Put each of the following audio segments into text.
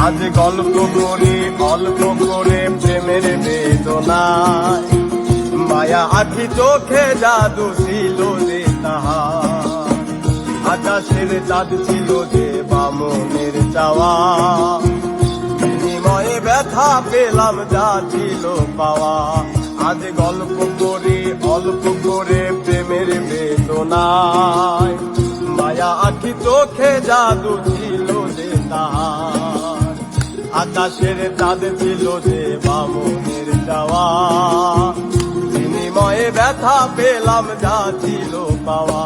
আজ গল্প করি অল্প করে প্রেমের বেদনায়, মায়া আখি চোখে জাদু ছিল যে তাহার, আকাশের চাঁদ ছিল যে বামনের চাওয়া, বিনিময়ে ব্যথা পেলাম যা ছিল পাওয়া। আজ গল্প করি অল্প করে প্রেমের বেদনায়, মায়া আখি চোখে জাদু ছিল যে তাহার, আকাশের চাঁদ ছিল যে বামনের চাওয়া, বিনিময়ে ব্যথা পেলাম যা ছিল পাওয়া।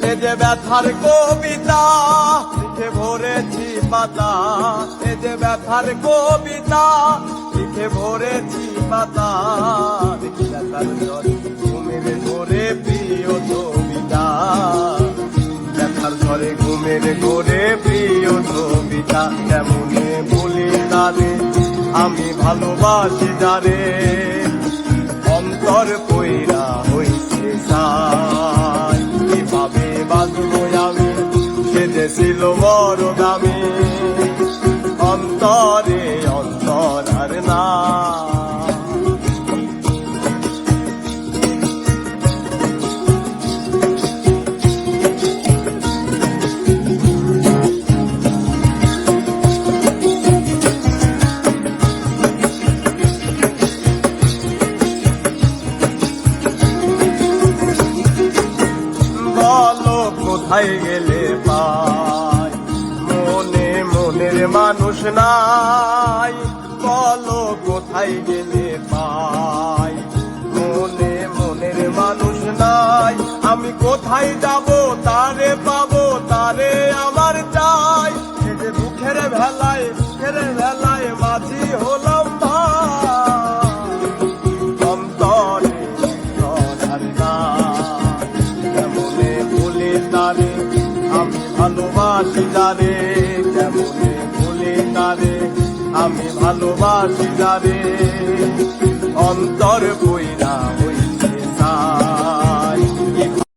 এ যে ব্যথার কবিতা লিখে ভরেছি পাতা, এ যে ব্যথার কবিতা লিখে ভরেছি পাতা, ব্যথার ঝড়ে ঘুমের ঘোরে প্রিয় ছবিটা, ব্যথার ঝড়ে ঘুমের ঘোরে প্রিয় ছবিটা। কেমনে বলি তারে আমি ভালোবাসি যারে, অন্তর কইরা হইছে সাই, কিভাবে বাঁচবো আমি সে যে ছিল বড় দামি, অন্তরে অন্তর আর না। কোথায় গেলে পাই মনে মনের মানুষ নাই, বলো কোথায় গেলে পাই মনে মনের মানুষ নাই। আমি কোথায় যাব তারে পাবো তারে আমার চাই, সে যে দুঃখের ভেলায় মাঝি হলাম ভাই, অন্তরে অন্তর না। কেমনে বলে তারে আমি ভালোবাসি যারে, কেমনে বলে তারে আমি ভালোবাসি যারে, অন্তর কইরা হই